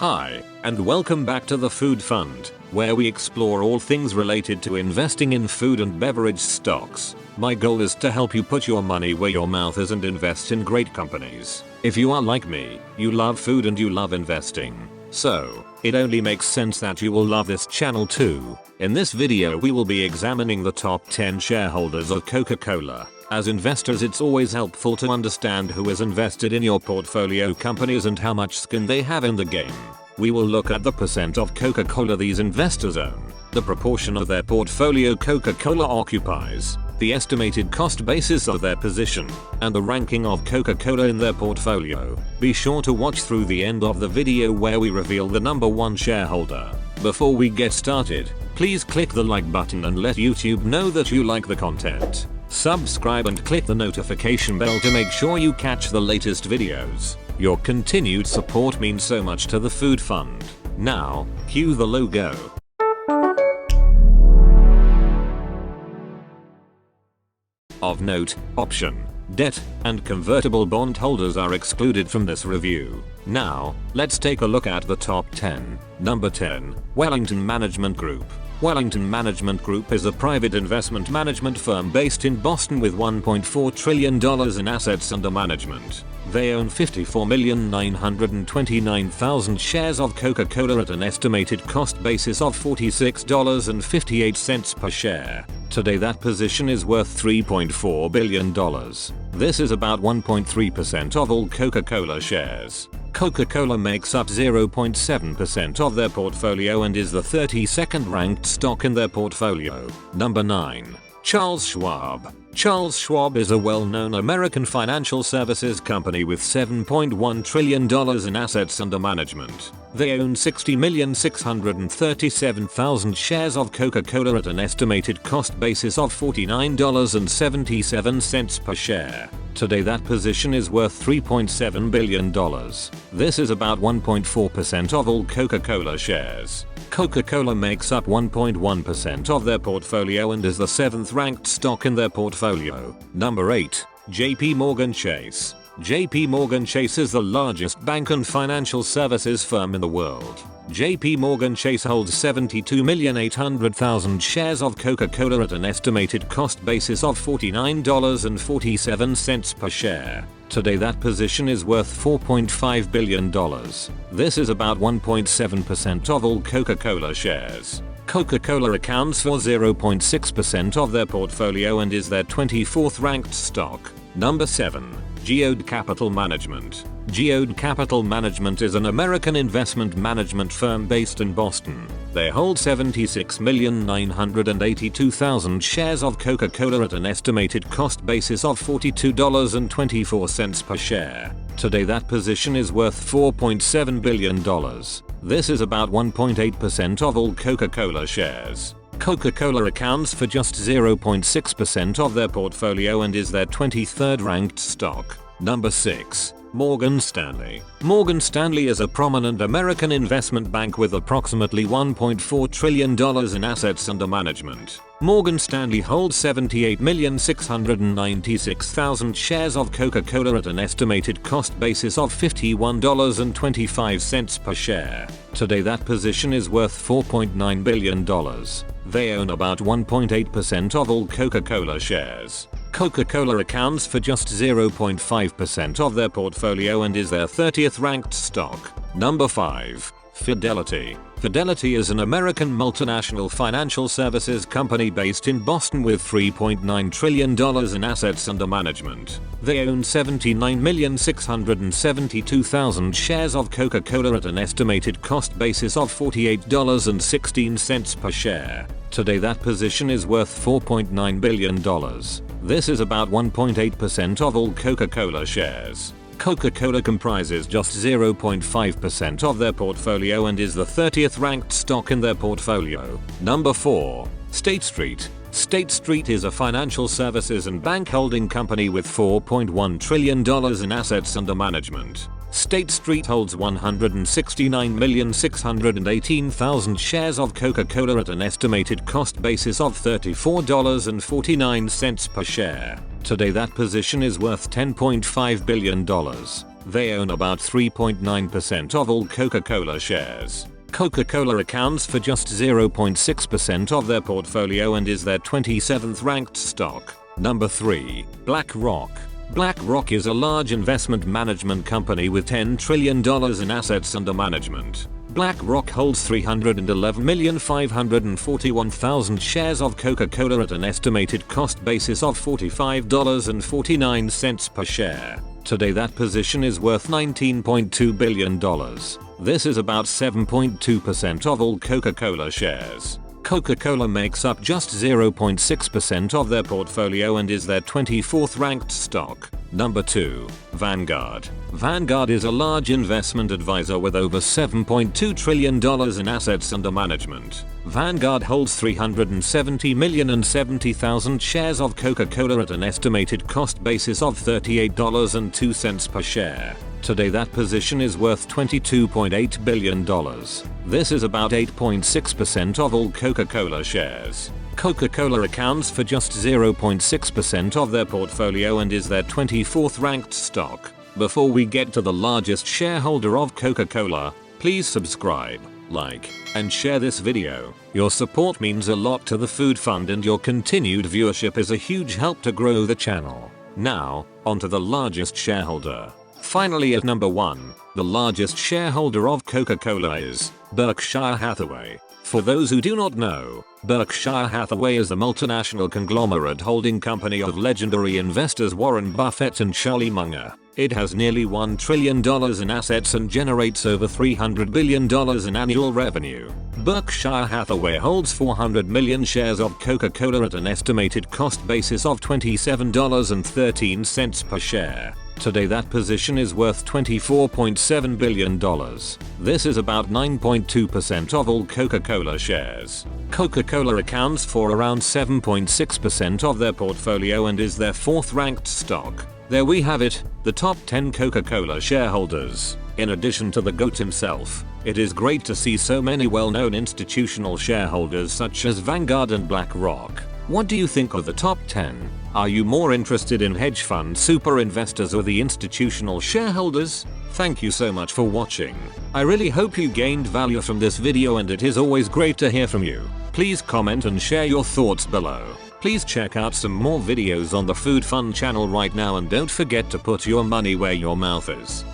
Hi, and welcome back to the Food Fund, where we explore all things related to investing in food and beverage stocks. My goal is to help you put your money where your mouth is and invest in great companies. If you are like me, you love food and you love investing. So, it only makes sense that you will love this channel too. In this video we will be examining the top 10 shareholders of Coca-Cola. As investors, it's always helpful to understand who is invested in your portfolio companies and how much skin they have in the game. We will look at the percent of Coca-Cola these investors own, the proportion of their portfolio Coca-Cola occupies, the estimated cost basis of their position, and the ranking of Coca-Cola in their portfolio. Be sure to watch through the end of the video where we reveal the number 1 shareholder. Before we get started, please click the like button and let YouTube know that you like the content. Subscribe and click the notification bell to make sure you catch the latest videos. Your continued support means so much to the Food Fund. Now, cue the logo. Of note, option, debt, and convertible bond holders are excluded from this review. Now, let's take a look at the top 10. Number 10, Wellington Management Group. Wellington Management Group is a private investment management firm based in Boston with $1.4 trillion in assets under management. They own 54,929,000 shares of Coca-Cola at an estimated cost basis of $46.58 per share. Today that position is worth $3.4 billion. This is about 1.3% of all Coca-Cola shares. Coca-Cola makes up 0.7% of their portfolio and is the 32nd ranked stock in their portfolio. Number 9. Charles Schwab. Charles Schwab is a well-known American financial services company with $7.1 trillion in assets under management. They own 60,637,000 shares of Coca-Cola at an estimated cost basis of $49.77 per share. Today that position is worth $3.7 billion. This is about 1.4% of all Coca-Cola shares. Coca-Cola makes up 1.1% of their portfolio and is the 7th ranked stock in their portfolio. Number 8. JP Morgan Chase. JP Morgan Chase is the largest bank and financial services firm in the world. JP Morgan Chase holds 72,800,000 shares of Coca-Cola at an estimated cost basis of $49.47 per share. Today that position is worth $4.5 billion. This is about 1.7% of all Coca-Cola shares. Coca-Cola accounts for 0.6% of their portfolio and is their 24th ranked stock. Number 7. Geode Capital Management. Geode Capital Management is an American investment management firm based in Boston. They hold 76,982,000 shares of Coca-Cola at an estimated cost basis of $42.24 per share. Today that position is worth $4.7 billion. This is about 1.8% of all Coca-Cola shares. Coca-Cola accounts for just 0.6% of their portfolio and is their 23rd ranked stock. Number 6. Morgan Stanley. Morgan Stanley is a prominent American investment bank with approximately $1.4 trillion in assets under management. Morgan Stanley holds 78,696,000 shares of Coca-Cola at an estimated cost basis of $51.25 per share. Today that position is worth $4.9 billion. They own about 1.8% of all Coca-Cola shares. Coca-Cola accounts for just 0.5% of their portfolio and is their 30th ranked stock. Number 5. Fidelity. Fidelity is an American multinational financial services company based in Boston with $3.9 trillion in assets under management. They own 79,672,000 shares of Coca-Cola at an estimated cost basis of $48.16 per share. Today that position is worth $4.9 billion. This is about 1.8% of all Coca-Cola shares. Coca-Cola comprises just 0.5% of their portfolio and is the 30th ranked stock in their portfolio. Number 4. State Street. State Street is a financial services and bank holding company with $4.1 trillion in assets under management. State Street holds 169,618,000 shares of Coca-Cola at an estimated cost basis of $34.49 per share. Today that position is worth $10.5 billion. They own about 3.9% of all Coca-Cola shares. Coca-Cola accounts for just 0.6% of their portfolio and is their 27th ranked stock. Number 3. BlackRock. BlackRock is a large investment management company with $10 trillion in assets under management. BlackRock holds 311,541,000 shares of Coca-Cola at an estimated cost basis of $45.49 per share. Today that position is worth $19.2 billion. This is about 7.2% of all Coca-Cola shares. Coca-Cola makes up just 0.6% of their portfolio and is their 24th ranked stock. Number 2. Vanguard. Vanguard is a large investment advisor with over $7.2 trillion in assets under management. Vanguard holds 370,070,000 shares of Coca-Cola at an estimated cost basis of $38.02 per share. Today that position is worth $22.8 billion. This is about 8.6% of all Coca-Cola shares. Coca-Cola accounts for just 0.6% of their portfolio and is their 24th ranked stock. Before we get to the largest shareholder of Coca-Cola, please subscribe, like, and share this video. Your support means a lot to the Food Fund and your continued viewership is a huge help to grow the channel. Now, onto the largest shareholder. Finally, at number 1, the largest shareholder of Coca-Cola is Berkshire Hathaway. For those who do not know, Berkshire Hathaway is a multinational conglomerate holding company of legendary investors Warren Buffett and Charlie Munger. It has nearly $1 trillion in assets and generates over $300 billion in annual revenue. Berkshire Hathaway holds 400 million shares of Coca-Cola at an estimated cost basis of $27.13 per share. Today that position is worth $24.7 billion. This is about 9.2% of all Coca-Cola shares. Coca-Cola accounts for around 7.6% of their portfolio and is their 4th ranked stock. There we have it, the top 10 Coca-Cola shareholders. In addition to the GOAT himself, it is great to see so many well-known institutional shareholders such as Vanguard and BlackRock. What do you think of the top 10? Are you more interested in hedge fund super investors or the institutional shareholders? Thank you so much for watching. I really hope you gained value from this video and it is always great to hear from you. Please comment and share your thoughts below. Please check out some more videos on the Food Fund channel right now and don't forget to put your money where your mouth is.